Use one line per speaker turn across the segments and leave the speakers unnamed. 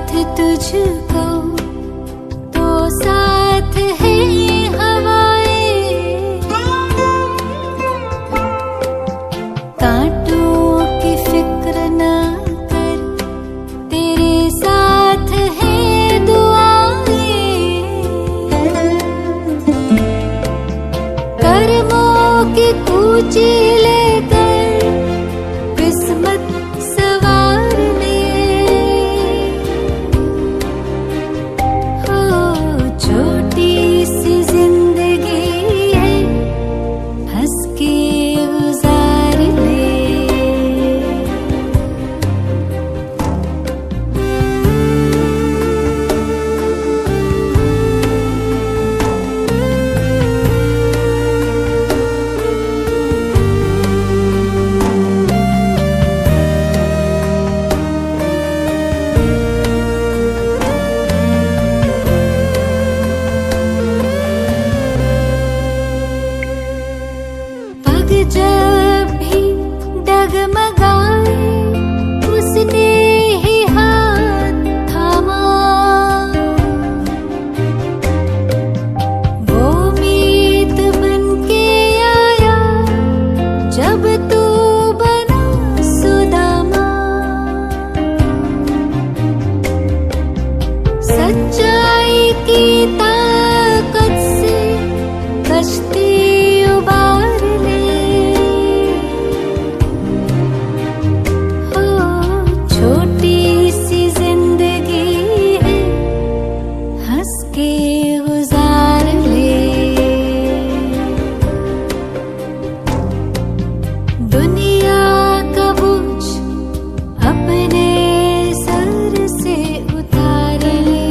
साथ तुझको तो साथ है हवाएं, कांटों की फिक्र ना कर, तेरे साथ है दुआएं, कर्मों की कूची लेकर किस्मत सवार ले, हो छोटी सी जिंदगी है, हंस के गुजार ले। पग जब भी डगमगाए, उसने ही हाथ थामा, वो मीत बन के आया जब तू बना सुदामा, सच्चाई की ताकत से कश्ती उबार ले, हो छोटी सी जिंदगी है, हंस के गुजार ले। दुनिया का बोझ अपने सर से उतार ले,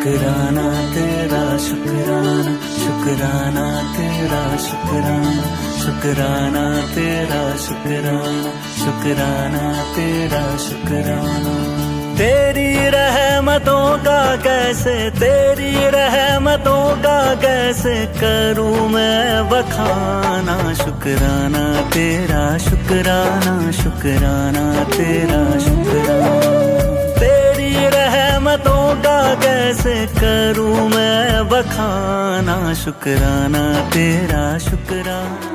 शुक्राना तेरा शुक्राना, शुक्राना तेरा शुक्राना, शुक्राना तेरा शुक्राना, शुक्राना तेरा शुक्राना। तेरी रहमतों का कैसे, तेरी रहमतों का कैसे करूं मैं बखाना। शुक्राना तेरा शुक्राना, शुक्राना तेरा शुक्राना। तेरी रहमतों का कैसे करूं मैं बखाना। शुक्राना तेरा शुक्राना।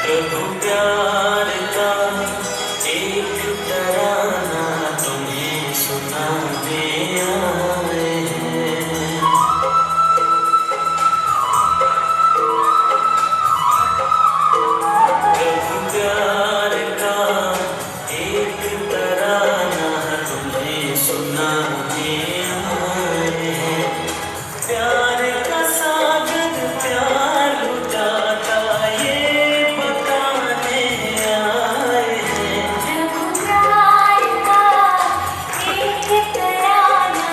प्रभु प्यार का एक तराना तुम्हें सुनाने आए हैं। प्रभु प्यार का एक तराना तुम्हें सुनाने आए हैं। प्यार का सागर प्यार लुटाता ये बताने आए हैं।
प्रभु प्यार का एक तराना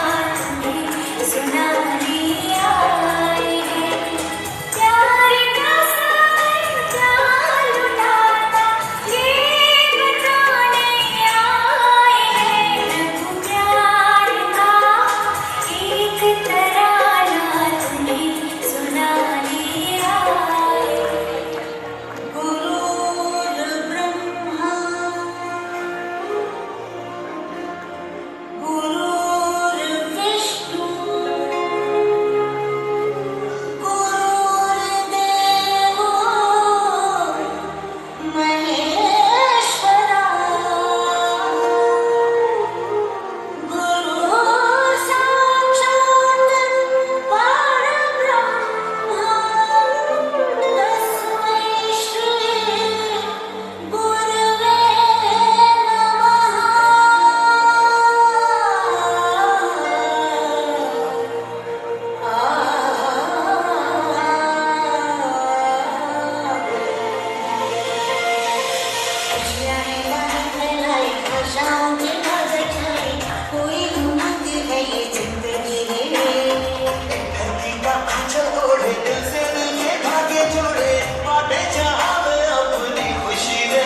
तुम्हें सुनाने आए हैं। प्यार का सागर प्यार लुटाता ये बताने आए हैं। प्रभु प्यार का एक तराना तुम्हें सुनाने आए हैं। गुरुर् ब्रह्मा गुरुर्विष्णु गुरुर्देवो महेश्वरा। गुरु साक्षात् परब्रह्म तस्मै श्री गुरवे कोई उम्मीद है ये जिंदगी में।
धरती का आंचल ओढ़े, दिल से दिल के धागे जोड़े, बांटे जहां में अपनी खुशी रे।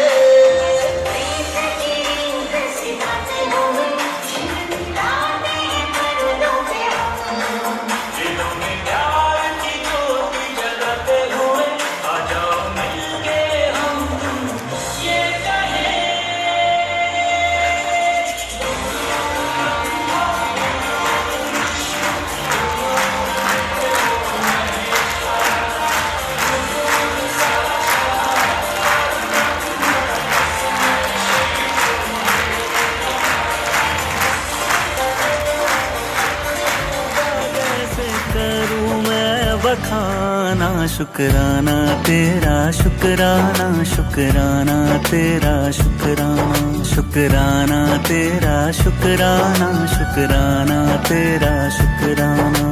दिलों में प्यार की ज्योति जलाते हुए आ जाओ मिलके हम ये कहें।
कैसे करूं मैं बखाना। शुक्राना तेरा शुक्राना, शुक्राना तेरा शुक्राना, शुक्राना तेरा शुक्राना, शुक्राना तेरा शुक्राना।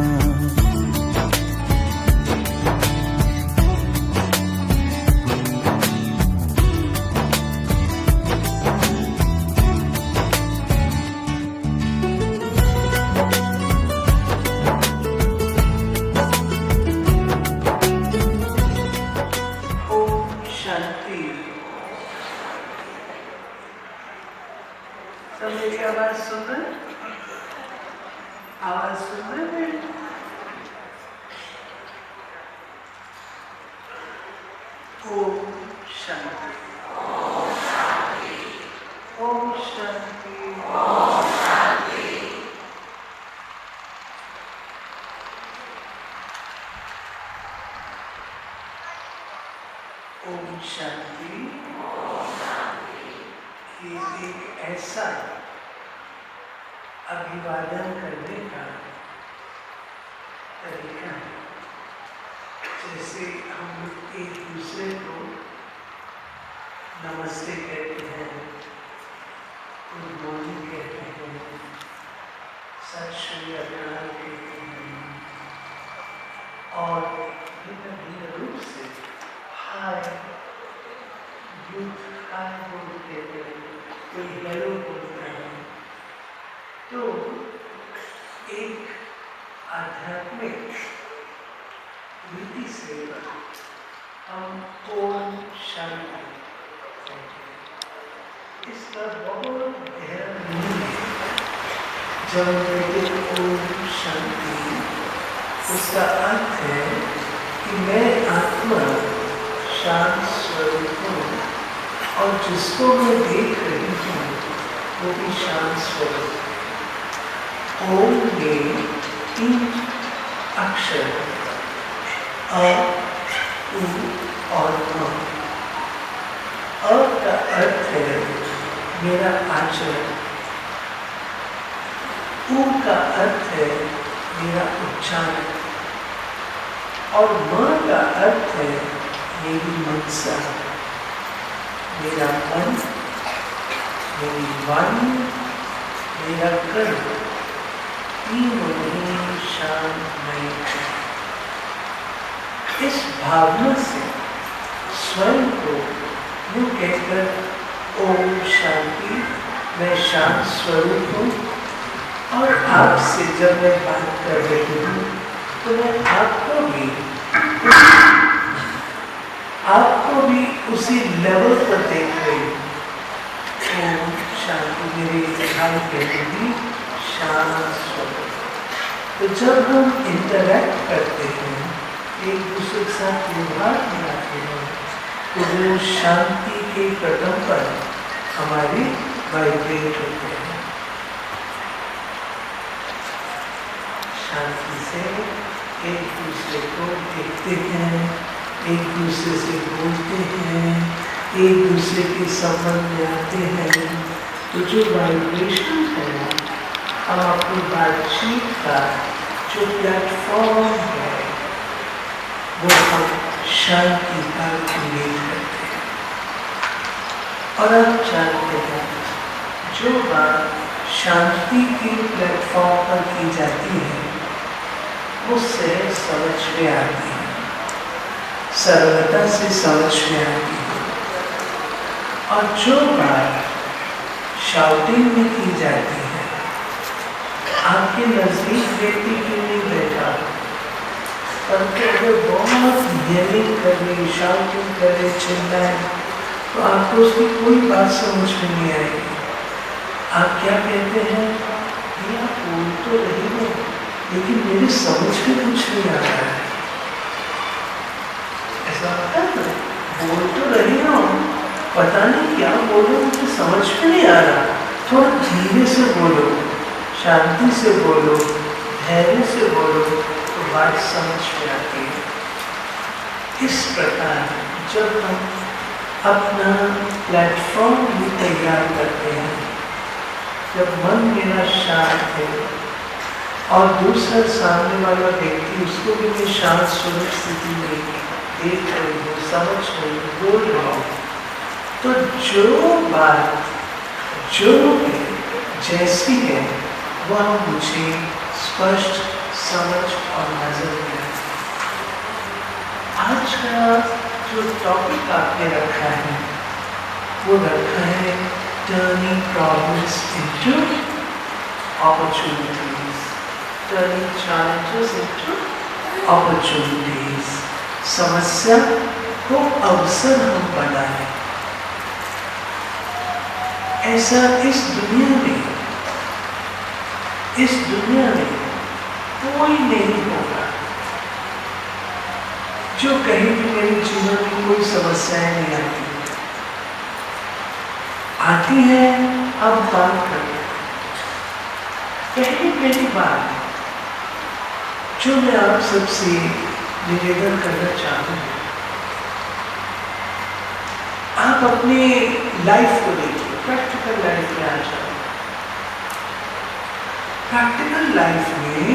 तो मेरी आवाज सुन रहे? आवाज सुन रहे मेरी? ओम शांति। ओम शांति। ओम शांति। ये एक ऐसा अभिवादन करने का तरीका है जैसे हम एक दूसरे को नमस्ते कहते हैं, गुड मॉर्निंग कहते हैं, सत श्री अकाल कहते हैं और भिन्न भिन्न रूप से हाय हाय बोलते हैं, कोई हेलो बोलता है। तो एक आध्यात्मिक रीति से हम ओम शांति कहते हैं। इसका बहुत गहरा मीनिंग है। जब हम कहते हैं ओम शांति, उसका अर्थ है कि मैं आत्मा शांत स्वरूप हूँ और जिसको मैं देख रही हूँ वो भी शांत स्वरूप है। ओम में 3 अक्षर अ, उ और म। अ का अर्थ है मेरा आचरण, उ का अर्थ है मेरा उच्चारण और म का अर्थ है मेरी मनसा, मेरा मन, मेरी वाणी, मेरा कर्म, तीनों ही शांतमय है। इस भावना से स्वयं को यूँ कहकर ओम शांति, मैं शांत स्वरूप हूँ और आपसे जब मैं बात कर रही हूँ तो मैं आपको भी उसी लेवल पर देख रही हूँ। ओम शांति मेरे भाई बहन शांत स्वरूप। तो जब हम इंटरैक्ट करते हैं, एक दूसरे के साथ व्यवहार बनाते हैं, तो वो शांति के कदम पर हमारी वाइब्रेट होते हैं। शांति से एक दूसरे को देखते हैं, एक दूसरे से बोलते हैं, एक दूसरे के संबंध में आते हैं। तो जो वाइब्रेशन है, हम अपनी बातचीत का जो प्लेटफॉर्म है वो हम शांति का क्रिएट करते हैं। और आप जानते हैं जो बात शांति के प्लेटफॉर्म पर की जाती है वो सहज समझ में आती है, सरलता से समझ में आती है। और जो बात शाउटिंग में की जाती है, आपके नजदीक व्यक्ति क्यों नहीं बैठा, परंतु अगर बहुत येलिंग करे, शाउटिंग करे, चिल्लाए, तो आपको उसकी कोई बात समझ में नहीं आएगी। आप क्या कहते हैं, ये आप बोल तो रही हो लेकिन मेरी समझ में कुछ नहीं आ रहा है। ऐसा होता है ना, बोल तो रही हो, पता नहीं क्या बोलो, मुझे समझ में नहीं आ रहा। थोड़ा धीरे से बोलो, शांति से बोलो, धैर्य से बोलो, तो बात समझ में आती है। इस प्रकार जब हम अपना प्लेटफॉर्म भी तैयार करते हैं, जब मन मेरा शांत है और दूसरा सामने वाला व्यक्ति, उसको भी मैं शांत स्वरूप स्थिति में देख रही हूँ, समझ रही हूँ, बोल रहा हूँ, तो जो बात जो है जैसी है वह मुझे स्पष्ट समझ और नजर में आए। आज का जो टॉपिक आपने रखा है वो रखा है turning problems into opportunities, turning challenges into opportunities. समस्या को अवसर हम बनाए। ऐसा इस दुनिया में कोई नहीं होगा जो कहीं भी मेरे जीवन में कोई समस्याएं नहीं आती है। अब बात करते हैं पहली बात जो मैं आप सबसे निवेदन करना चाहता हूं, आप अपनी लाइफ को देखिए, प्रैक्टिकल लाइफ में आ जाओ। प्रैक्टिकल लाइफ में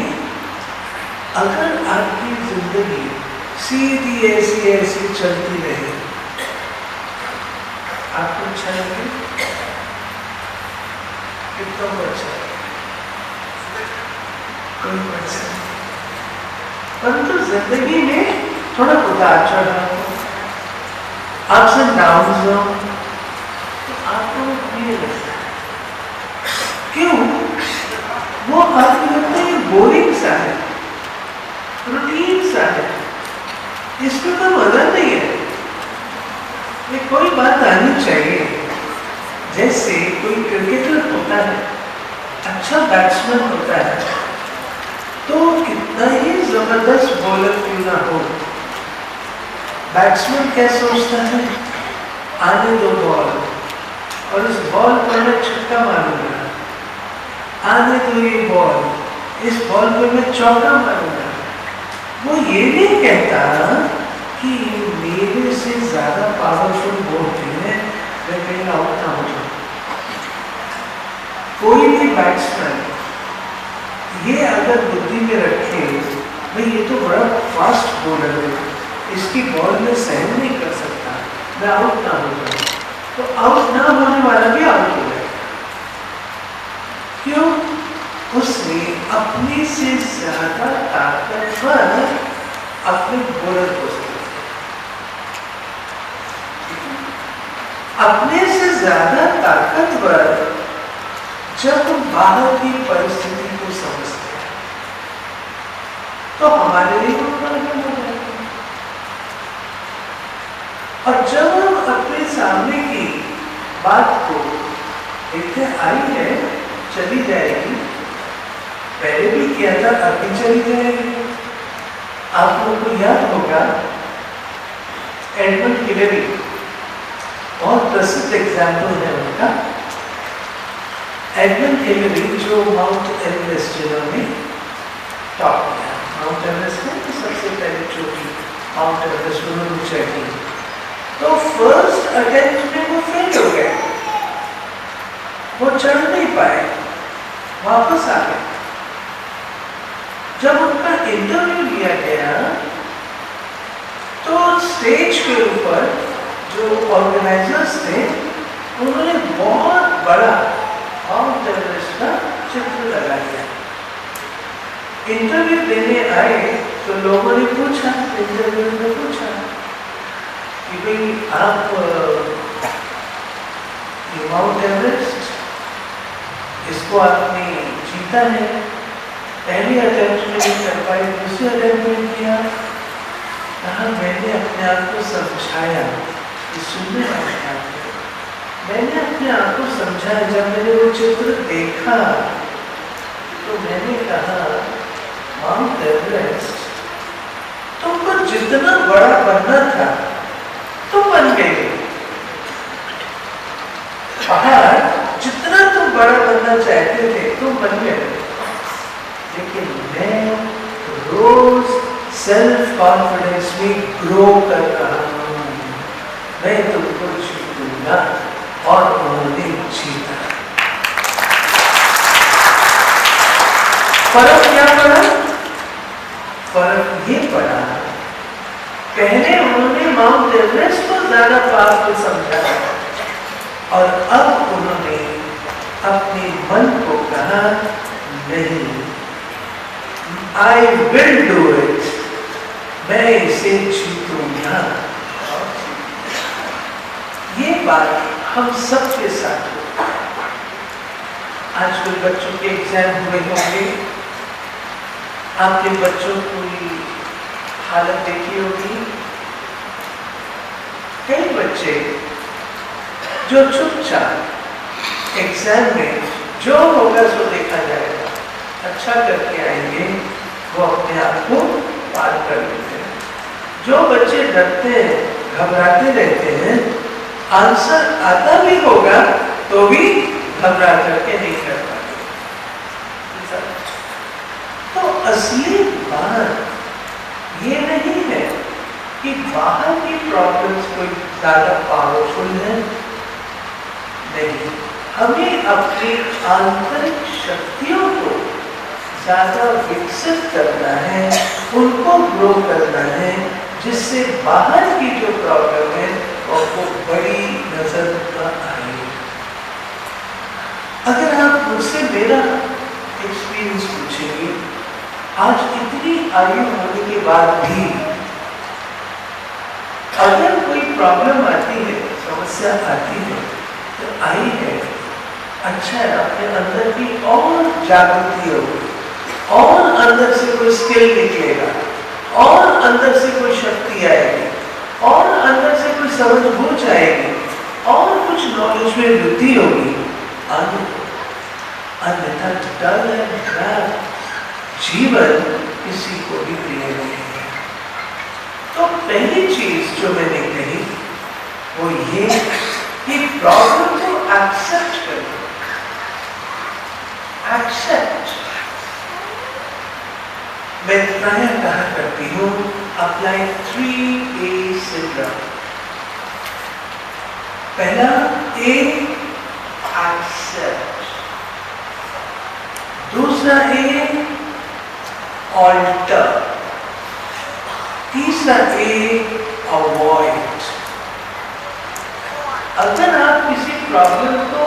अगर आपकी जिंदगी सीधी ऐसी चलती रहे, आपको अच्छा लगे? कितना अच्छा है? कोई अच्छा नहीं। परंतु जिंदगी में थोड़ा उतार चढ़ाव, अप्स एंड डाउन्स हो, तो आपको ये लगता है क्यों? वो आपको लगता है बोरिंग सा है, रूटीन सा है, इसमें कोई मजा नहीं है। ये कोई बात आनी चाहिए। जैसे कोई क्रिकेटर होता है, अच्छा बैट्समैन होता है, तो कितना ही जबरदस्त बॉलर क्यों ना हो, बैट्समैन क्या सोचता है, आने दो बॉल और इस बॉल पर मैं छक्का मारूंगा, आने दो ये बॉल, इस बॉल पर मैं चौका मारूंगा। वो ये नहीं कहता कि मेरे से ज्यादा पावरफुल बॉल है, मैं कहीं आउट ना हो जाऊं। कोई भी बैट्समैन ये अगर बुद्धि में रखे, भाई ये तो बड़ा फास्ट बॉलर है, इसकी बॉल में सहन नहीं कर सकता, मैं आउट ना हो जाऊं, तो आउट ना होने वाला भी आउट हो जाएगा। क्यों? उसने अपने से ज्यादा ताकतवर अपने बॉलर को समझा, अपने से ज्यादा ताकतवर जब हम बाहर की परिस्थिति को समझते हैं तो हमारे लिए वो बराबर हो जाता है। और जब हम अपने सामने की बात को देखते, आई है चली जाएगी, पहले भी किया था अभी चली जाएगी। आप लोगों को याद होगा एडमंड हिलेरी, बहुत प्रसिद्ध एग्जाम्पल है उनका। एडमंड हिलेरी जो माउंट एवरेस्ट जिन्होंने टॉप किया, माउंट एवरेस्ट में तो सबसे पहले चोटी माउंट एवरेस्ट उन्होंने चढ़ी, तो फर्स्ट अटेम्प्ट में वो फेल हो गए, वो चढ़ नहीं पाए, वापस आ गए। जब उनका इंटरव्यू लिया गया तो स्टेज के ऊपर जो ऑर्गेनाइजर्स थे उन्होंने बहुत बड़ा माउंट एवरेस्ट का चित्र लगा दिया। इंटरव्यू देने आए तो लोगों ने पूछा, इंटरव्यू में पूछा कि भाई आप ये माउंट एवरेस्ट इसको आपने जीता है, पहली अटेम्प्ट में नहीं कर पाए, दूसरे अटेम्प्ट में किया, कहा मैंने अपने आप को समझाया, सुनने वाले आप, मैंने अपने आप को समझाया। जब मैंने वो चित्र देखा तो मैंने कहा माउंट एवरेस्ट तुमको जितना बड़ा बनना था तुम बन गए, पहाड़ जितना तुम बड़ा बनना चाहते थे तुम बन गए, लेकिन मैं रोज सेल्फ कॉन्फिडेंस में ग्रो कर रहा हूं, मैं तुमको जीतूंगा। और उन्होंने जीता। फर्क क्या पड़ा? फर्क ये पड़ा, पहले उन्होंने माउंट एवरेस्ट को ज्यादा पावरफुल समझा और अब उन्होंने अपने मन को कहा नहीं, I will do it, मैं इसे जीतूंगा। ये बात हम सबके साथ हो। आजकल बच्चों के एग्जाम हुए होंगे, आपके बच्चों की हालत देखी होगी। कई बच्चे जो चुपचाप एग्जाम में जो होगा सो देखा जाएगा, अच्छा करके आएंगे वो अपने आप को पार कर लेते हैं। जो बच्चे डरते हैं, घबराते रहते हैं, आंसर आता भी होगा तो भी घबरा करके नहीं कर पाते। तो असली बात ये नहीं है कि बाहर की प्रॉब्लम्स कोई ज्यादा पावरफुल है, नहीं। हमें अपनी आंतरिक शक्तियों को ज्यादा विकसित करना है, उनको ग्रो करना है, जिससे बाहर की जो प्रॉब्लम है वो बड़ी नजर न आए। अगर आप मुझसे मेरा एक्सपीरियंस पूछेंगे, आज इतनी आयु होने के बाद भी अगर कोई प्रॉब्लम आती है, समस्या आती है, तो आई है, अच्छा है, अपने अंदर की और जागृति होगी, और अंदर से कोई स्किल निकलेगा, और अंदर से कोई शक्ति आएगी, और अंदर से कोई समझ बूझ आएगी, और कुछ नॉलेज में वृद्धि होगी। अन्यथा डल एंड ड्राई जीवन किसी को भी प्रिय नहीं है। तो पहली चीज जो मैंने कही वो ये कि प्रॉब्लम को एक्सेप्ट करो। एक्सेप्ट, मैं प्राय कहा करती हूँ, अप्लाई 3A सिंड्रोम। पहला ए, एक्सेप्ट। दूसरा ए, ऑल्टर। तीसरा ए, अवॉइड। अगर आप किसी प्रॉब्लम को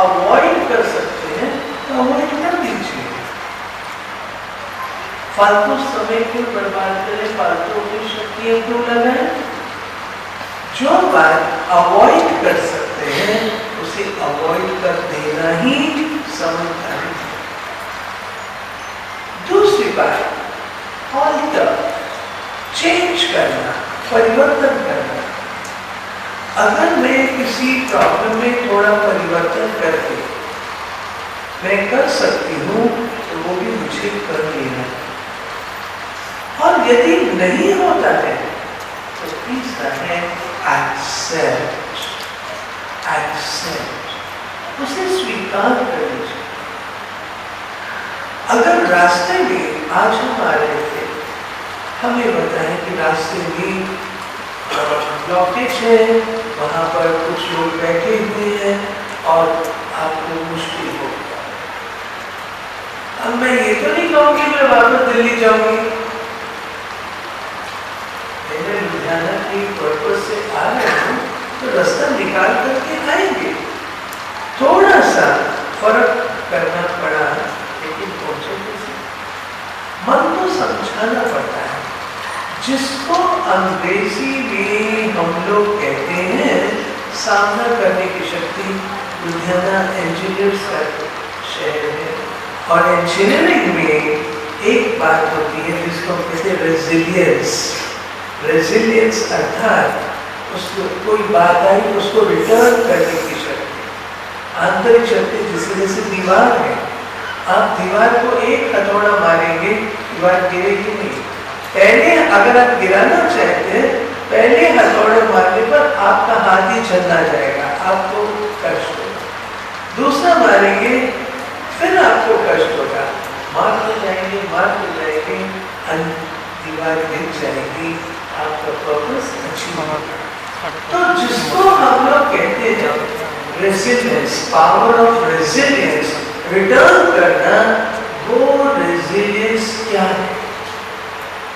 अवॉइड कर सकते हैं तो अवॉइड कर दीजिए। फालतू समय क्यों बर्बाद करें, फालतू अपनी शक्तियां क्यों लगाएं? जो बात अवॉइड कर सकते हैं उसे अवॉइड कर देना ही समझदारी है। दूसरी बात, ऑल्टर, चेंज करना, परिवर्तन करना। अगर मैं किसी प्रॉब्लम में थोड़ा परिवर्तन करके मैं कर सकती हूँ तो वो भी मुझे कर लेना। और यदि नहीं होता है तो तीसरा है एक्सेप्ट। एक्सेप्ट, उसे स्वीकार कर लीजिए। अगर रास्ते में आज हम आ रहे थे, हमें बताया कि रास्ते में ब्लॉकेज है, वहां पर कुछ लोग बैठे हुए हैं और आपको मुश्किल हो। अब मैं ये तो नहीं कहूंगी मैं वापस दिल्ली जाऊंगी, मैंने लुधियाना की पर्पज से आ रहे हूँ तो रास्ता निकाल करके आएंगे। थोड़ा सा फर्क करना पड़ा, लेकिन पहुंचे कैसे? मन को समझाना पड़ता है। जिसको अंग्रेजी में हम लोग कहते हैं सामना करने की शक्ति। लुधियाना इंजीनियर्स का शहर है और इंजीनियरिंग में एक बात होती है जिसको हम कहते हैं रेजिलियंस। रेजिलियंस अर्थात उसको कोई बात आई उसको रिटर्न करने की शक्ति, आंतरिक शक्ति। जिसकी जैसे दीवार है, आप दीवार को एक हथौड़ा मारेंगे, दीवार गिरेगी नहीं। पहले अगर आप गिराना चाहते हैं, पहले हथौड़े मारने पर आपका हाथ ही चलना जाएगा, आपको कष्ट होगा। दूसरा मारेंगे, फिर आपको कष्ट होगा। मारते जाएंगे, दीवार गिर जाएगी, आपका पर्पस अचीव होगा। तो जिसको हम लोग कहते हैं resilience, power of resilience, return करना, वो रेजिलियंस क्या है?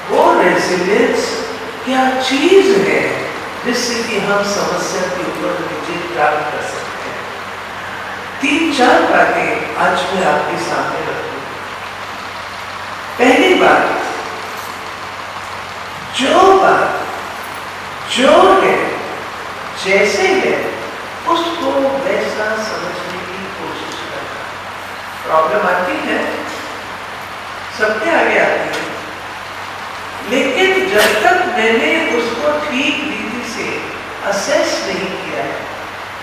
वो रेजिलियंस क्या चीज है जिससे कि हम समस्या के ऊपर विजय प्राप्त कर सकते हैं? 3-4 बातें आज मैं आपके सामने रखूं। पहली बात, जो है जैसे है उसको वैसा समझने की कोशिश करना। प्रॉब्लम आती है, सबके आगे आती है, लेकिन जब तक मैंने उसको ठीक रीति से असेस नहीं किया है,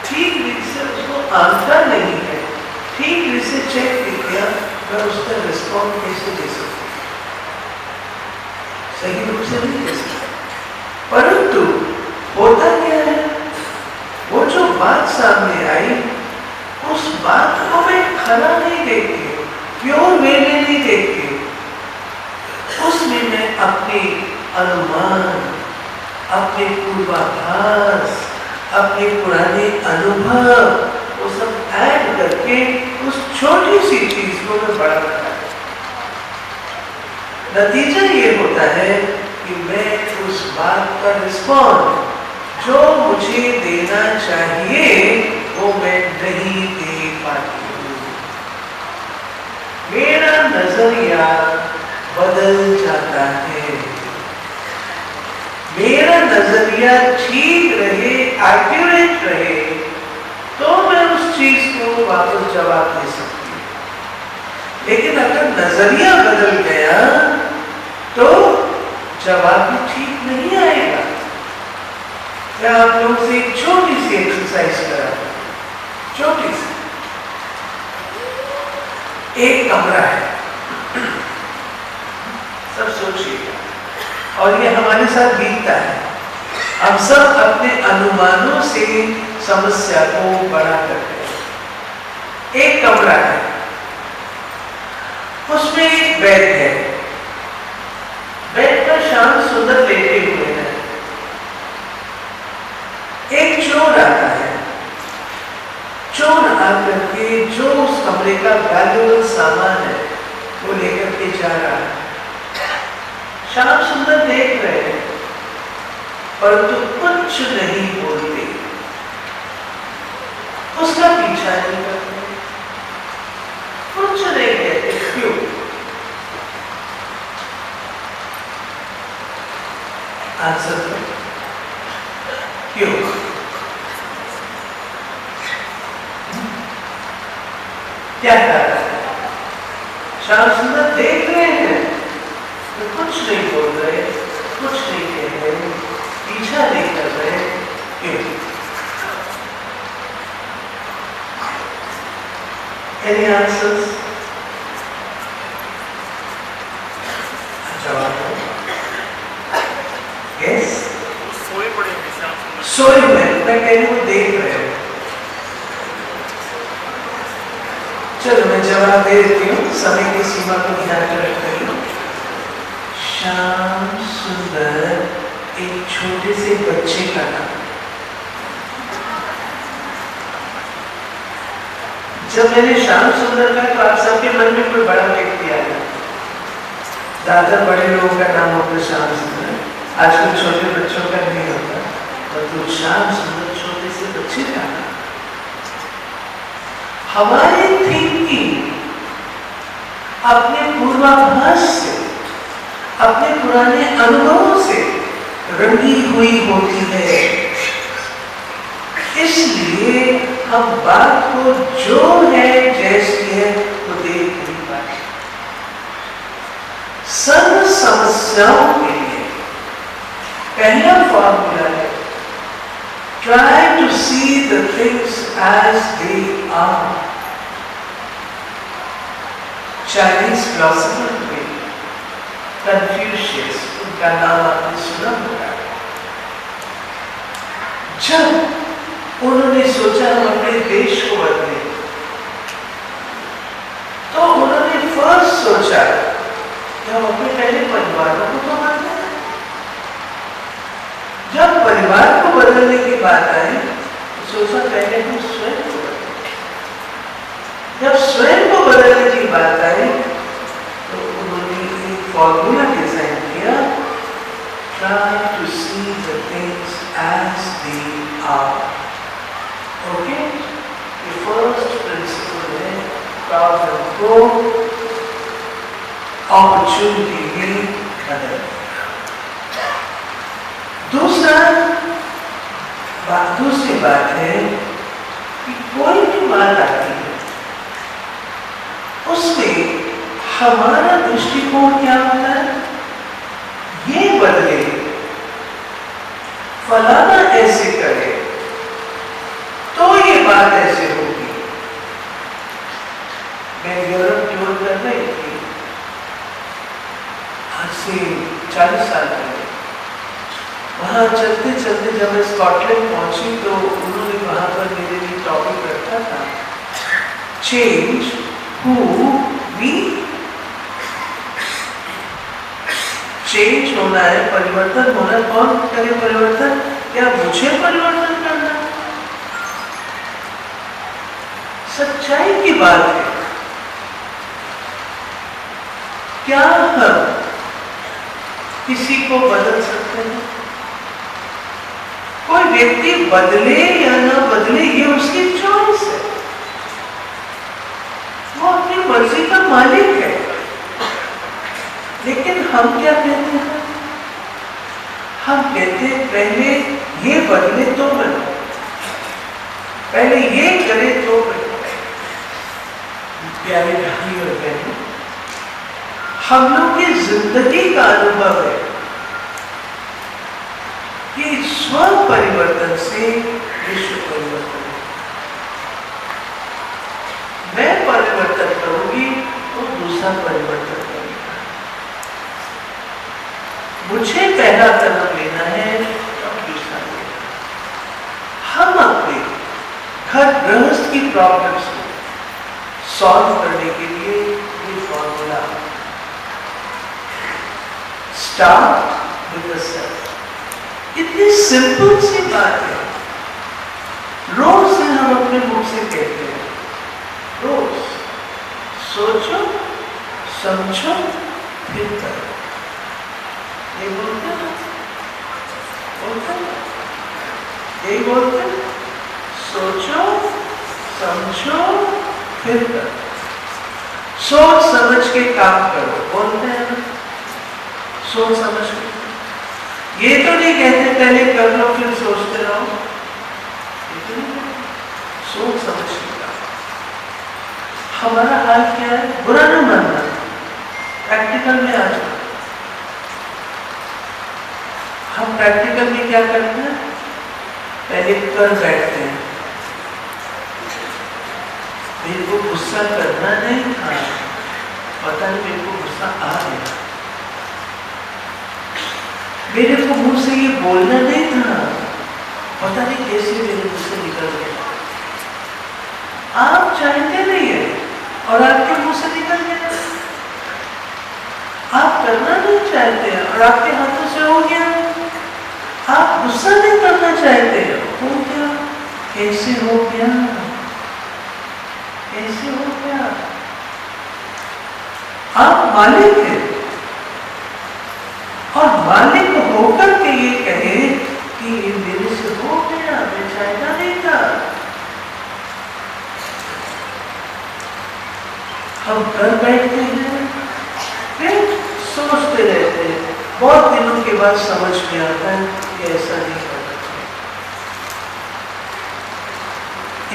ठीक रीति से उसको आंका नहीं रिस्पॉन्ड कैसे दे सकते, सही रूप से नहीं दे सकते। परंतु होता क्या है, वो जो बात सामने आई उस बात को मैं खरा नहीं देखती हूँ, प्योर वे में नहीं देखती हूँ। उसमें मैं अपने अनुमान, अपने पूर्वाभास, अपने पुराने अनुभव वो सब ऐड करके उस छोटी सी चीज को मैं बड़ा करता हूँ। नतीजा ये होता है कि मैं उस बात का रिस्पॉन्ड जो मुझे देना चाहिए वो मैं नहीं दे पाती हूँ। मेरा नजरिया बदल जाता है। मेरा नजरिया ठीक रहे, एक्यूरेट रहे, तो मैं उस चीज को वापस जवाब दे सकती हूँ। लेकिन अगर नजरिया बदल गया तो जवाब भी ठीक नहीं आएगा। मैं आप लोगों से एक छोटी सी एक्सरसाइज करा, छोटी सी। एक कमरा है, सब सोचिएगा, और ये हमारे साथ बीतता है। हम सब अपने अनुमानों से समस्या को बड़ा करते हैं। एक कमरा है, उसमें एक बेड है, बेड पर श्याम सुंदर लेटे हुए हैं। एक चोर आता है, चोर आकर के जो उस कमरे का वैल्यूएबल सामान है वो लेकर के जा रहा है। श्याम सुंदर देख रहे हैं परंतु कुछ नहीं बोलते, उसका पीछा नहीं करते, कुछ नहीं कहते। क्यों? आंसर दो, क्यों? क्या कारण है? श्याम सुंदर देख रहे हैं तो कुछ नहीं बोल रहे, कुछ नहीं कह रहे, पीछा नहीं कर रहे। क्यों? Any answers? जवाब दो। Yes?
सोए पड़े हैं श्याम सुंदर।
सोए हुए, मैं कह रही हूँ देख रहे हो। चलो मैं जवाब दे देती हूँ, समय की सीमा को ध्यान में रखते हुए। श्याम सुंदर एक छोटे से बच्चे का नाम। जब मैंने श्याम सुंदर का तो आप सबके मन में कोई बड़ा व्यक्ति आया, ज्यादा बड़े लोगों का नाम होता श्याम सुंदर, आजकल छोटे बच्चों का नहीं होता, परंतु श्याम सुंदर छोटे से बच्चे का नाम। हमारी थिंकिंग अपने पूर्वाभास से, अपने पुराने अनुभवों से रंगी हुई होती है। इसलिए हम बात को जो है जैसी है वो देख नहीं पाते। सर्व समस्याओं के लिए पहला फॉर्मूला है, try to see the things as they are. Chinese philosopher थे कन्फ्यूशियस, उनका नाम आपने सुना होगा। जब उन्होंने सोचा हम अपने देश को बदले, तो उन्होंने फर्स्ट सोचा कि हम अपने पहले परिवारों को तो बदले। जब परिवार को बदलने की बात आई तो सोचा पहले हम स्वयं को बदले। जब स्वयं को बदलने की बात आई तो उन्होंने एक फॉर्मूला डिजाइन किया, try to see the things as they are. Okay? The first principle है problem को opportunity में बदलना। दूसरी बात है कि कोई भी बात आती है उसमें हमारा दृष्टिकोण क्या होता है, ये बदले, फलाना ऐसे करे तो ये बात ऐसे होगी। मैं यूरोप टूर कर रही थी 40 साल पहले। वहाँ चलते चलते जब मैं स्कॉटलैंड पहुंची तो उन्होंने वहाँ पर मेरे लिए टॉपिक रखा था, चेंज हु मी। चेंज होना है, परिवर्तन होना। कौन करे परिवर्तन? क्या मुझे परिवर्तन करना? सच्चाई की बात है, क्या हम किसी को बदल सकते हैं? कोई व्यक्ति बदले या ना बदले ये उसकी चॉइस है, वो अपनी मर्जी का मालिक है। लेकिन हम क्या कहते हैं? हम कहते हैं पहले ये बदले तो बदले, पहले ये करे तो बदले। प्यारे भाई और बहनों, हम लोग की जिंदगी का अनुभव है कि स्व परिवर्तन से विश्व परिवर्तन। मैं परिवर्तन करूंगी तो दूसरा परिवर्तन करेगा। मुझे पहला कदम लेना है तो दूसरा लेना। हम अपने घर गृहस्थ की प्रॉब्लम्स को सॉल्व करने के लिए ये formula, start with the self. इतनी सिंपल सी बात है, रोज से हम अपने मुख से कहते हैं, रोज सोचो समझो फिर करो। ये बोलते हैं, यही बोलते हैं, सोचो समझो फिर करो। सोच समझ के काम करो बोलते हैं, सोच समझ के। ये तो नहीं कहते पहले कर लो फिर सोचते रहो, सोच समझ के काम। हमारा हाल क्या है? बुरा ना मानना, प्रैक्टिकल में आ जाओ। हम प्रैक्टिकल में क्या करते हैं? पहले कर बैठते हैं, मेरे को गुस्सा करना नहीं था, पता नहीं मेरे को गुस्सा आ गया, मेरे को मुंह से ये बोलना नहीं था, पता नहीं कैसे मेरे मुंह से निकल गया। आप चाहते नहीं है और आपके मुंह से निकल गया। आप करना नहीं चाहते हैं और आपके हाथों से हो गया। आप गुस्सा नहीं करना चाहते हैं, हो गया। कैसे हो गया? कैसे हो गया? आप मालिक हैं और मालिक होकर के ये कहे कि ये मेरे से हो गया, मैं चाहता नहीं था। हम कर बैठते हैं, फिर सोचते रहते हैं, बहुत दिनों के बाद समझ में आता है कि ऐसा नहीं करना चाहिए।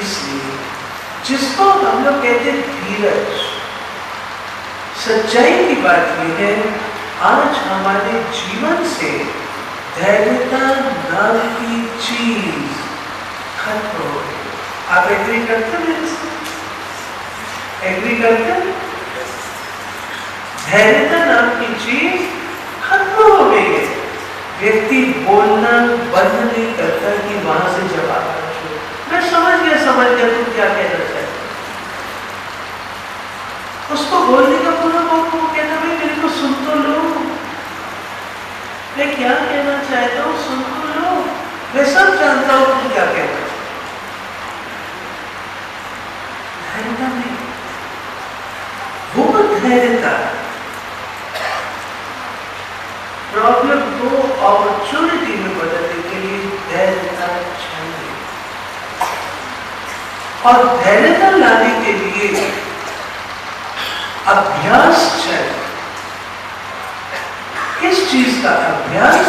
इसलिए जिसको हम लोग कहते हैं धीरज, सच्चाई की बात यह है, आज हमारे जीवन से धैर्यता नाम की चीज खत्म हो गई। आप एग्री करते हैं मेरे से? एग्री करते हैं? धैर्यता नाम की चीज खत्म हो गई है। व्यक्ति बोलना बंद नहीं करता कि वहां से जवाब आना शुरू। मैं समझ गया तुम क्या कहना चाहते। उसको बोलने का पूरा मौका, वो कहता भाई मेरे को सुन तो लो, मैं क्या कहना चाहता हूँ सुन तो लो, मैं सब जानता हूँ तुम क्या कहना चाहते। धैर्यता नहीं, वो धैर्यता प्रॉब्लम को अपॉर्चुनिटी में बदलने के लिए धैर्यता चाहिए। और धैर्यता लाने के लिए अभ्यास चाहिए। किस चीज का अभ्यास?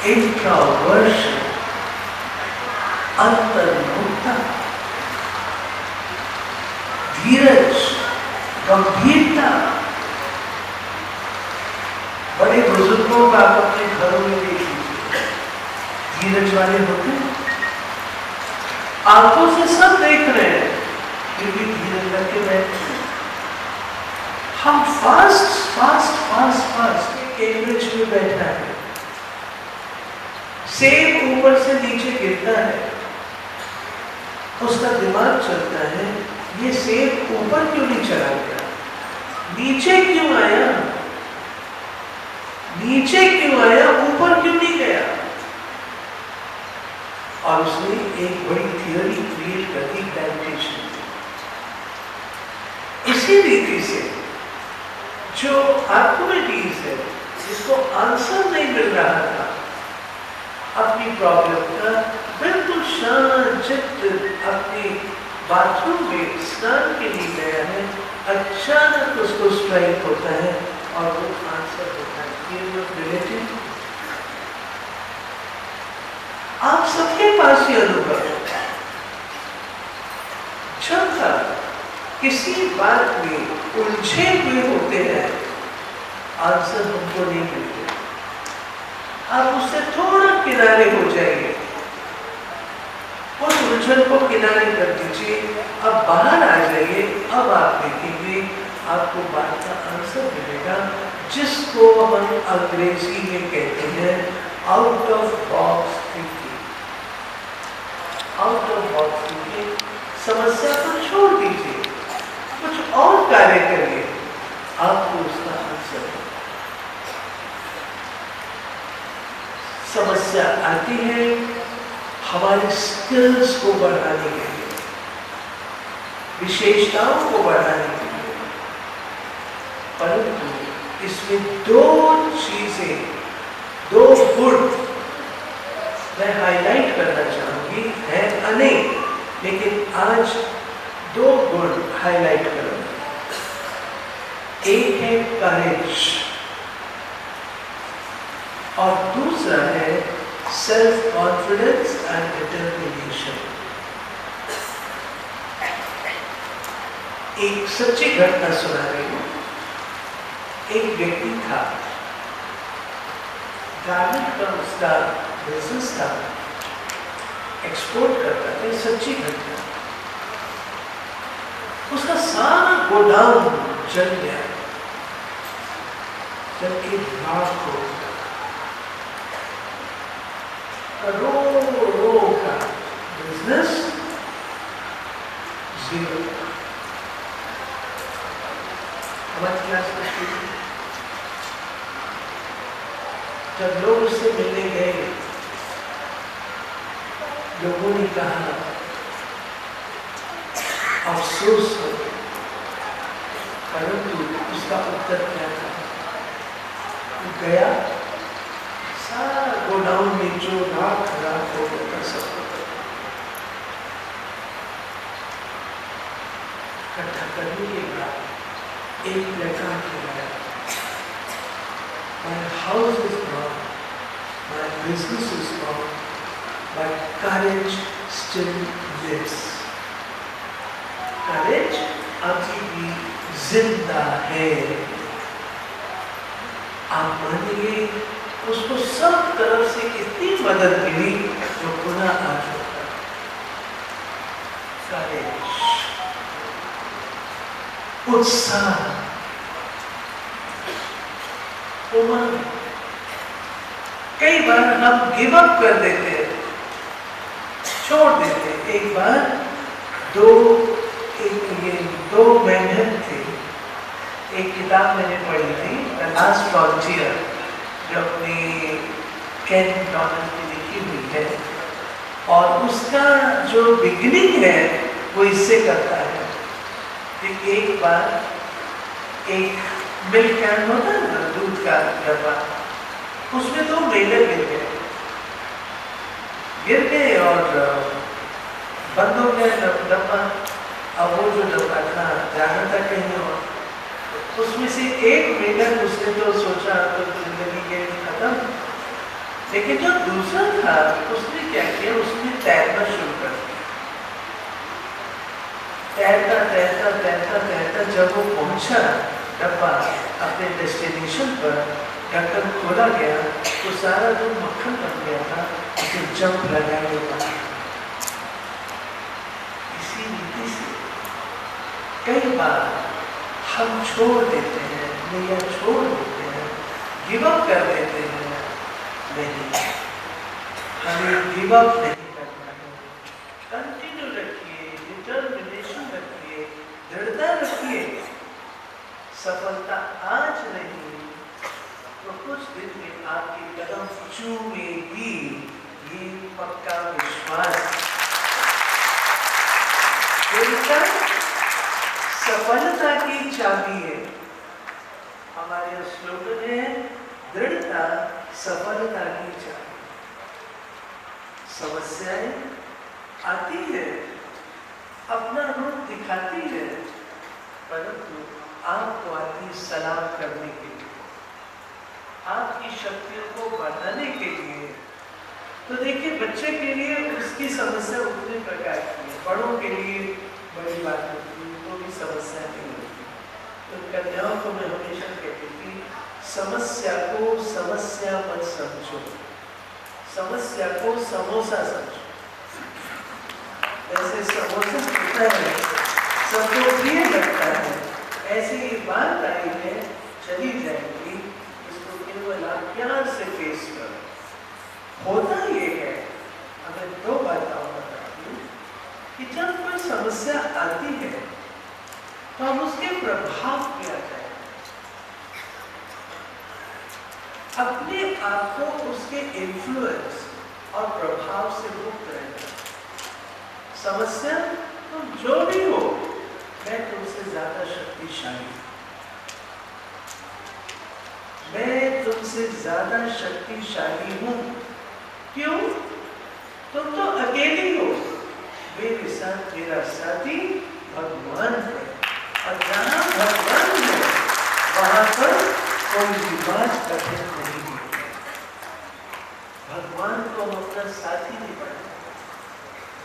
इंट्रोवर्शन, अंतर्मुखता, धीरज, गंभीरता। बड़े बुजुर्गों का आप अपने घरों में देख लीजिए, धीरज वाले होते हैं, आंखों से सब देख रहे हैं फिर भी धीरज करके बैठते हैं। हम fast fast fast fast Cambridge में बैठा है, सेब ऊपर से नीचे गिरता है, उसका दिमाग चलता है ये सेब ऊपर क्यों नहीं चला गया, नीचे क्यों आया, नीचे क्यों आया, ऊपर क्यों नहीं गया। और उसने एक बड़ी थियोरी क्रिएट कर दी ग्रेविटेशन। इसी रीति से जो आर्किमिडीज है, जिसको आंसर नहीं मिल रहा था अपनी प्रॉब्लम का, बिल्कुल शांत चित्त अपने बाथरूम में स्नान के लिए गया है, अचानक उसको स्ट्राइक होता है और वो आंसर होता है। रिलेटिव आप सबके पास ये अनुभव है, जब किसी बात में उलझे हुए होते हैं, आंसर हमको नहीं मिलते, आप उससे थोड़ा किनारे हो जाइए, उस उलझन को किनारे कर दीजिए, अब बाहर आ जाइए, अब आप देखेंगे आपको बात का आंसर मिलेगा, जिसको हम अंग्रेजी में कहते हैं out of box thinking. Out of box thinking, समस्या को छोड़ दीजिए, कुछ और कार्य करिए, आपको उसका आंसर है। समस्या आती है हमारे स्किल्स को बढ़ाने के लिए, विशेषताओं को बढ़ाने के लिए, परंतु इसमें दो चीजें, दो गुण मैं हाईलाइट करना चाहूंगी, है अनेक, लेकिन आज दो गुण हाईलाइट करूंगा। एक है करेज और दूसरा है सेल्फ कॉन्फिडेंस एंड डिटर्मिनेशन। एक सच्ची घटना सुना रही हूं। एक व्यक्ति था, गार्मेंट का उसका बिजनेस था, एक्सपोर्ट करता था, सच्ची घटना। उसका सारा गोदाम जल गया, जबकि राख हो गया। करोड़ों का बिजनेस जीरो। हमारी क्लास में स्टूडेंट जब लोग उससे मिलने गए, लोगों ने कहा अफसोस हो, परंतु उसका उत्तर क्या था? वो गया, सारा गोडाउन में जो राख राख हो गया सब इकट्ठा करने के बाद एक लड़का खिलाया, my house is gone, my business is gone, but courage still lives. Courage अभी भी जिंदा है। आप मानिए उसको सब तरफ से इतनी मदद मिली जो पुनः आ चुका। करेज, उत्साह, उमंग। कई बार हम गिव अप कर देते हैं, छोड़ देते हैं। एक बार दो मेंढक थे। एक किताब मैंने पढ़ी थी, द लास्ट फ्रंटियर, जो अपनी केन डॉनल्ड की लिखी हुई है, और उसका जो बिगिनिंग है वो इससे करता है कि एक बार एक मिल्क कैन होता है ना, दूध का डब्बा, उसमें दो मेंढक गिर गए और बंद हो गया डब्बा। अब वो जो डब्बा था जाना था कहीं और, उसमें से एक मेंढक, उसने तो सोचा तो जिंदगी के खत्म, लेकिन जो दूसरा था उसने क्या किया, उसने तैरना शुरू कर दिया। तैरता तैरता तैरता तैरता जब वो पहुंचा डब्बा अपने डेस्टिनेशन पर, ढक्कन खोला गया तो सारा जो मक्खन बन गया था उसे जंप लगाने लगा। इसी रीति से कई बार हम छोड़ देते हैं, नैया छोड़ देते हैं, गिव अप कर देते हैं। नहीं, हमें गिव अप नहीं करना है। कंटिन्यू रखिए, डिटर्मिनेशन रखिए, दृढ़ता रखिए। सफलता आज नहीं तो कुछ दिन में आपकी कदम चूमेगी, ये पक्का विश्वास। दृढ़ता सफलता की चाबी है। हमारे स्लोगन है दृढ़ता सफलता की चाबी। समस्याएं आती है, अपना रूप दिखाती है, परंतु आपको आती सलाम करने के लिए, आपकी शक्तियों को बढ़ाने के लिए। तो देखिए, बच्चे के लिए उसकी समस्या उतने प्रकार की है, बड़ों के लिए बड़ी बात होती है, तो भी समस्या नहीं होती। तो कन्याओं को मैं हमेशा कहती थी, समस्या को समस्या मत समझो, समस्या को समोसा समझो। जैसे समोसा होता है, सबको प्रिय लगता है, ऐसे ही बात आई है चली जाएगी, इसको केवल आप प्यार से फेस करो। होता ये है, हमें दो बातें बताती हूँ कि जब कोई समस्या आती है तो हम उसके प्रभाव पे आ जाए, अपने आप को उसके इन्फ्लुएंस और प्रभाव से मुक्त रहना। समस्या तुम जो भी हो, मैं तुमसे ज्यादा शक्तिशाली, मैं तुमसे ज्यादा शक्तिशाली हूं। क्यों? तुम तो अकेली हो, मेरे साथ मेरा साथी भगवान है, और जहां भगवान है वहां पर कोई भी बात कठिन नहीं है। भगवान को हम अपना साथी नहीं बनाते।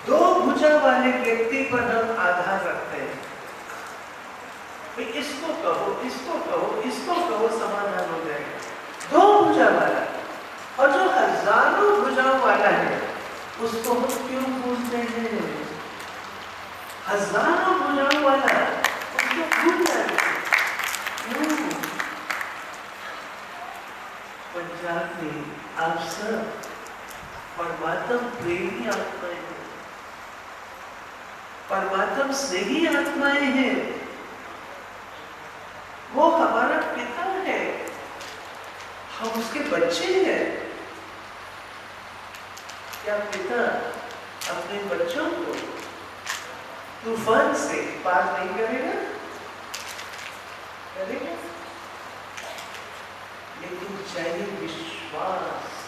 दो भुजा वाले व्यक्ति पर हम आधार रखते हैं, इसको कहो, इसको कहो, इसको कहो, समाधान हो जाएगा। दो भुजा वाला, और जो हजारों भुजाओं वाला है उसको हम क्यों भूलते हैं? हजारों भुजाओं वाला उसको भूल जाते हैं। क्यों? पंजाब में आप सब परमात्मा प्रेमी आत्माएं हैं, परमात्मा स्नेही आत्माएं हैं। वो हमारा पिता है, हम उसके बच्चे हैं। क्या पिता अपने बच्चों को तूफान से पार नहीं करेगा? करेगा, लेकिन चाहिए विश्वास।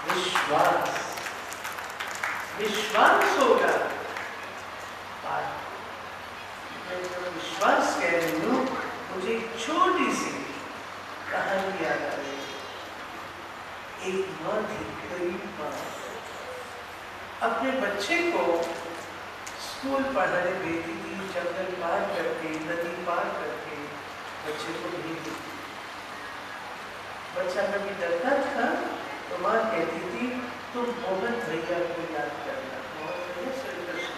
विश्वास, विश्वास होगा पार। मैं जब विश्वास कह रही हूँ, मुझे एक छोटी सी कहानी याद आ रही है। एक माँ थी, गरीब माँ, अपने बच्चे को स्कूल पढ़ाने भेजती थी, जंगल पार करके, नदी पार करके बच्चे को भेजती थी। बच्चा कभी डरता था तो माँ कहती थी, तुम मोहन भैया को याद करना, मोहन भैया श्री कृष्ण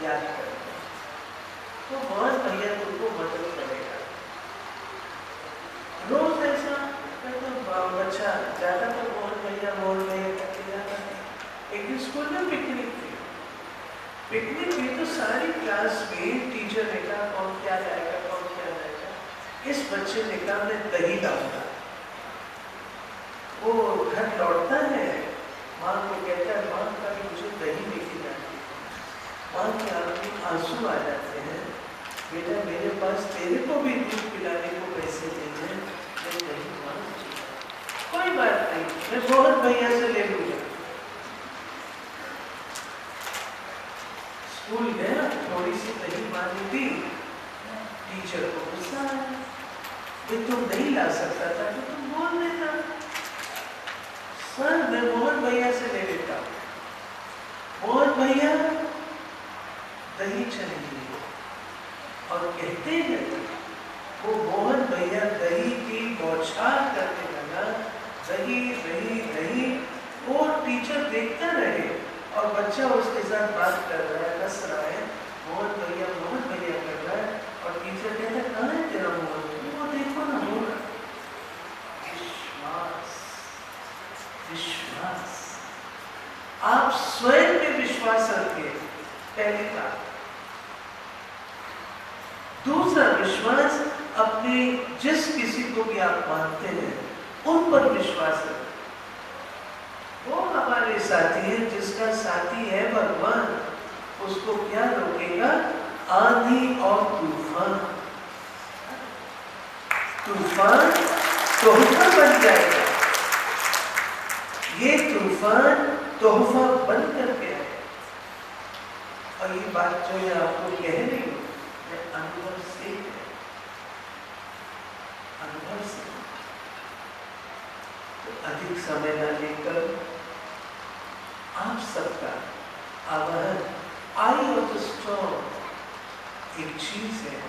याद करना, तो मोहन भैया तुमको मदद करेगा। रोज ऐसा बच्चा जाता था, मोहन भैया करके जाता था। एक दिन स्कूल में पिकनिक थी, पिकनिक थी तो सारी क्लास में टीचर ने कहा कौन क्या लाएगा, कौन क्या लाएगा। इस बच्चे ने कहा मैं दही लाऊंगा। वो घर लौटता है, माँ को कहता है, माँ कभी मुझे दही लेके जाती है। माँ के आंखों में आंसू आ जाते हैं, बेटा मेरे पास तेरे को भी दूध पिलाने को पैसे नहीं है, मैं दही मांग। कोई बात नहीं, मैं मोहन भैया से ले लूंगा। स्कूल गया, थोड़ी सी दही मांगी थी, टीचर को गुस्सा आया, तुम नहीं ला सकता था तो तुम बोल देता, सर मैं मोहन भैया से ले लेता। मोहन भैया दही चली गई, और कहते हैं वो मोहन भैया दही की बौछार करने लगा, दही दही दही। वो टीचर देखता रहे और बच्चा उसके साथ बात कर रहा है, हंस रहा है, मोहन भैया कर रहा है, और टीचर कहता कहाँ है तेरा मोहन? वो देखो ना मोहन। रहेगा। दूसरा विश्वास, अपने जिस किसी को भी आप मानते हैं उन पर विश्वास रखें। वो हमारे साथी है, जिसका साथी है भगवान, उसको क्या रोकेगा? आंधी और तूफान। तूफान तोहफा बन जाएगा। ये तूफान तोहफा बन करके आए। और ये बात जो है आपको कह रही हूं, मैं अनुभव से तो अधिक समय न लेकर आप सबका आवाहन, आई ऑफ द स्टॉर्म एक चीज है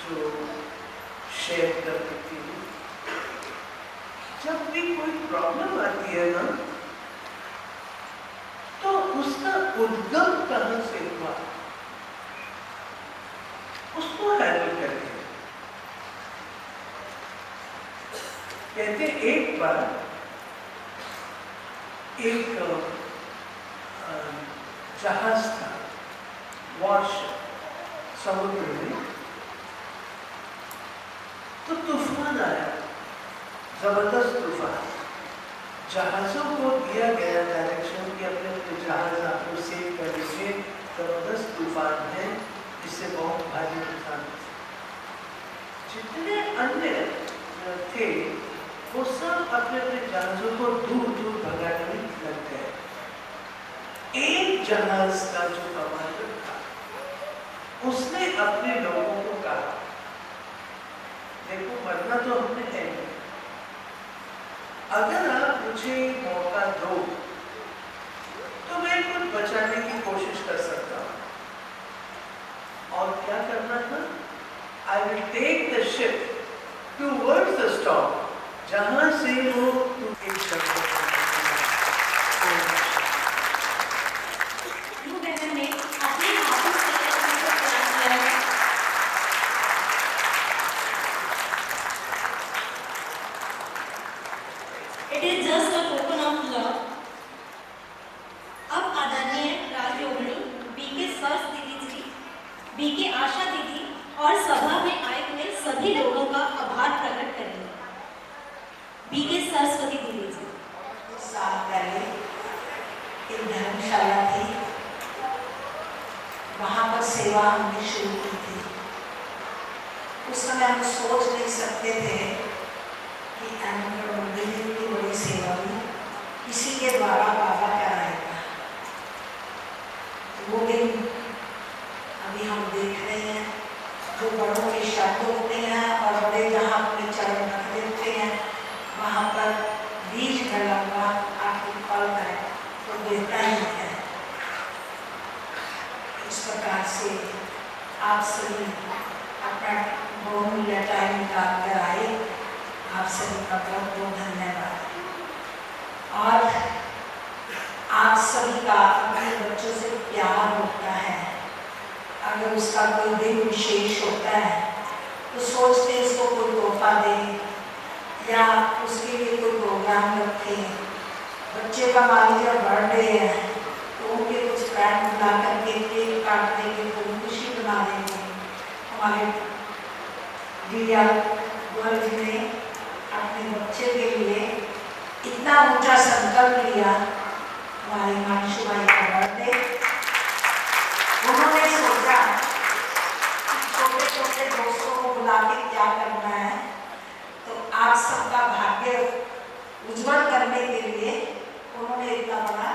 जो शेयर कर देती हूँ। जब भी कोई प्रॉब्लम आती है ना, तो उसका उद्गम कहां से हुआ, उसको हैंडल करके कहते एक बार एक जहाज था, वॉरशिप, समुद्र में, तो तूफान आया, जबरदस्त तूफान। जहाजों को दिया गया डायरेक्शन कि अपने अपने जहाज आपको सेव कर लीजिए, जबरदस्त तूफान है, इससे बहुत भारी नुकसान। जितने अन्य थे वो सब अपने अपने जहाजों को दूर दूर भगाने में लगते हैं। एक जहाज का जो कमांडर था, उसने अपने लोगों को कहा, देखो मरना तो हमने है, अगर आप मुझे मौका दो तो मैं कुछ बचाने की कोशिश कर सकता हूं। और क्या करना था? I will take the ship towards the storm, जहां से वो एक शब्द
ने अपने हाथों से किया। It is just a token of love. अब आदरणीय राजयोगिनी बीके सरस दीदी जी, बीके आशा दीदी और सभा में आए हुए सभी लोगों का आभार प्रकट करेंगे। बीके सरस्वती दीदी जी।
साल पहले एक धर्मशाला थी, वहाँ पर सेवा हमने शुरू की थी। उस समय हम सोच नहीं सकते थे कि मंदिर की बड़ी सेवा भी किसी के द्वारा बाबा कराएगा। वो दिन अभी हम देख रहे हैं, जो बड़ों के शब्द होते हैं और बड़े जहाँ अपने चरण रख देते हैं, वहाँ पर बीज डला हुआ आखिर फल है तो देता ही है। इस प्रकार से आप सभी अपना बहुमूल्य टाइम निकाल कर आए, आप सभी का बहुत बहुत धन्यवाद। और आप सभी का अपने बच्चों से प्यार होता है। अगर उसका कोई दिन विशेष होता है तो सोचते हैं इसको कोई तोहफा दें या उसके लिए कोई प्रोग्राम रखें। बच्चे का मान लीजिए बर्थडे है तो उनके कुछ फ्रेंड बुला करके केक काट देंगे, तो खुशी बना देंगे। हमारे दिया गोयल जी ने अपने बच्चे के लिए इतना ऊंचा संकल्प लिया। हमारे मानसू भाई का बर्थडे, उन्होंने सोचा छोटे छोटे दोस्तों को बुला के क्या करना है, तो आप सबका भाग्य उज्जवल करने के लिए उन्होंने इतना बड़ा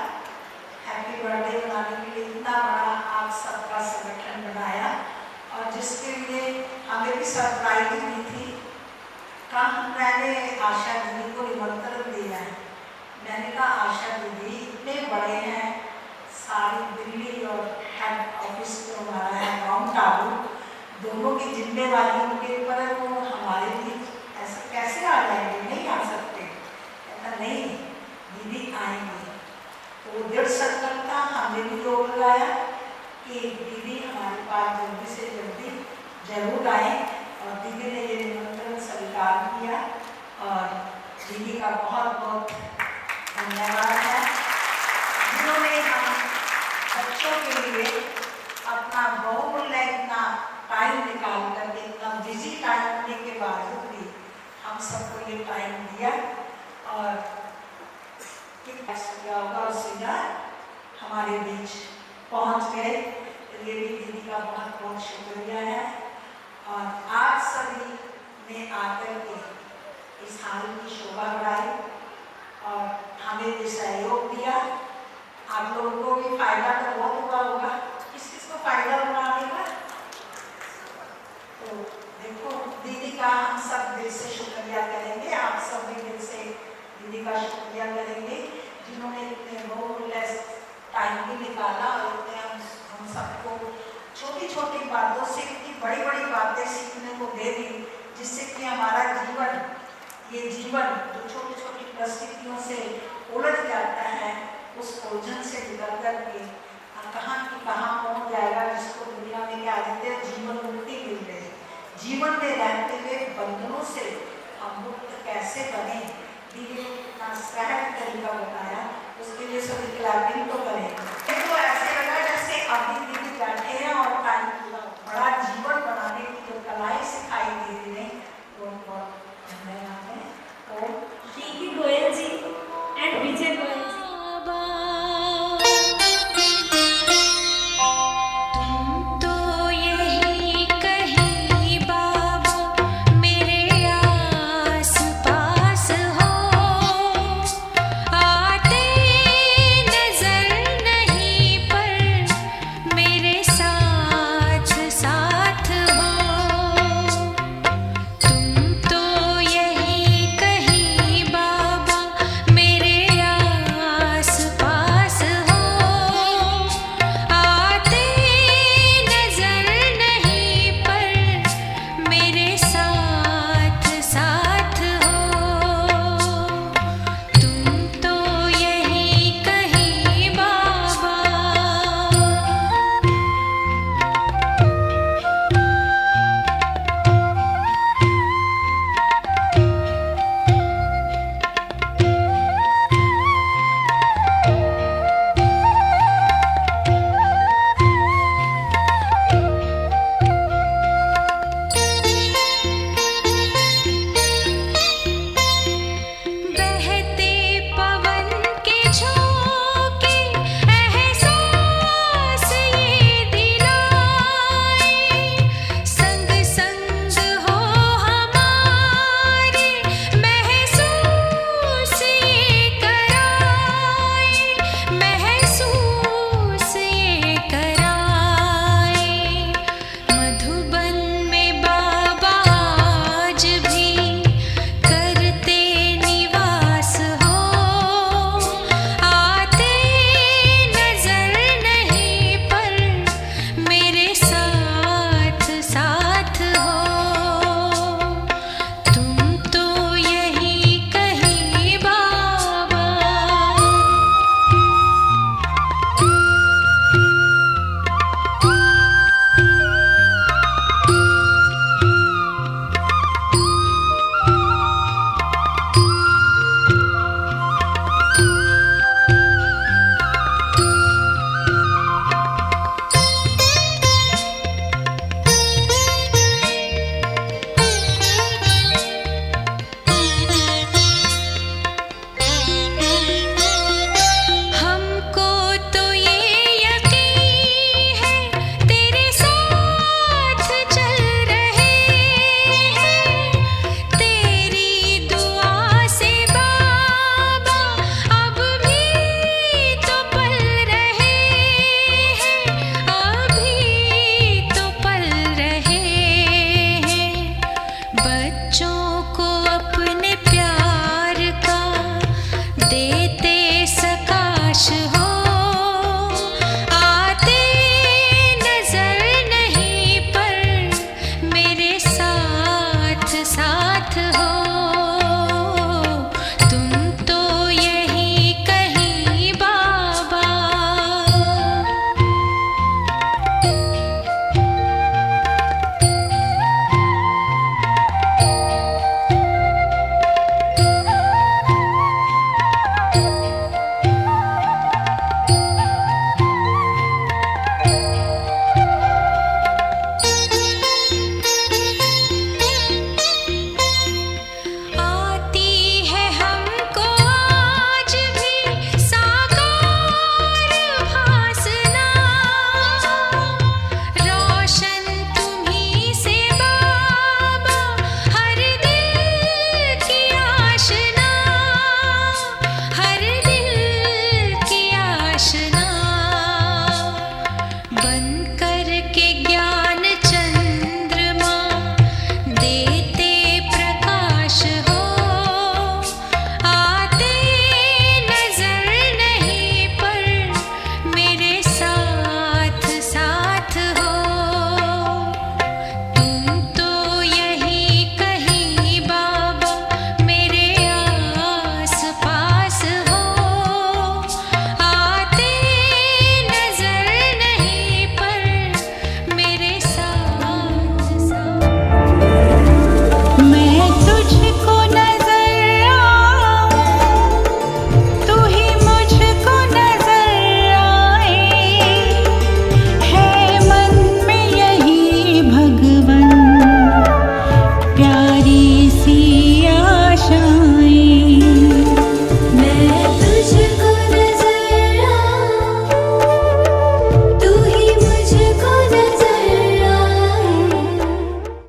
हैप्पी बर्थडे मनाने के लिए इतना बड़ा आप सबका संगठन बनाया। और जिसके लिए हमें भी सरप्राइज दी थी। मैंने आशा दीदी को निमंत्रण दिया है। मैंने कहा आशा दीदी इतने बड़े हैं, सारी दिल्ली और हेड ऑफिस जो हमारा है माउंट आबू, दोनों की जिम्मेवारी उनके ऊपर है, वो हमारे बीच ऐसा कैसे आ जाएंगे? नहीं आ सकते। कहता नहीं दीदी आएंगे। तो वो दृढ़ संकल्प था, हमने भी योग लगाया कि दीदी हमारे पास जल्दी से जल्दी जरूर आए। और दीदी ने ये निमंत्रण स्वीकार किया और दीदी का बहुत बहुत धन्यवाद है, जिन्होंने हम बच्चों के लिए लिए भी दीदी का बहुत बहुत शुक्रिया है। और आप सभी ने आकर के इस हाल की शोभा बढ़ाई और हमें भी सहयोग दिया। आप लोगों को भी फायदा तो बहुत हुआ होगा। किस किस को फायदा हुआ आने का? तो देखो, दीदी का हम सब दिल से शुक्रिया करेंगे। आप सब भी दिल से दीदी का शुक्रिया करेंगे, जिन्होंने इतने बहुमूल्य टाइम भी निकाला और इतने हम सबको छोटी छोटी बातों से इतनी बड़ी बड़ी बातें सीखने को दे दी, जिससे कि हमारा जीवन, ये जीवन जो छोटी छोटी परिस्थितियों से उलझ जाता है, उस उलझन से निकल करके कहाँ की कहाँ पहुँच जाएगा, जिसको दुनिया में क्या कहते हैं, जीवन मुक्ति मिल गई। जीवन में रहते हुए बंधनों से हम मुक्त कैसे बने, दीदी ने इतना सहज तरीका बताया, उसके लिए सभी क्लैपिंग तो करें। तो ऐसे लगा जैसे अभी दीदी बैठे हैं और टाइम पूरा बड़ा जीवन बनाने की जो कलाएं सिखाई दीदी ने, वो बहुत धन्यवाद है। और
डी गोयल जी एंड विजय गोयल जी।
बन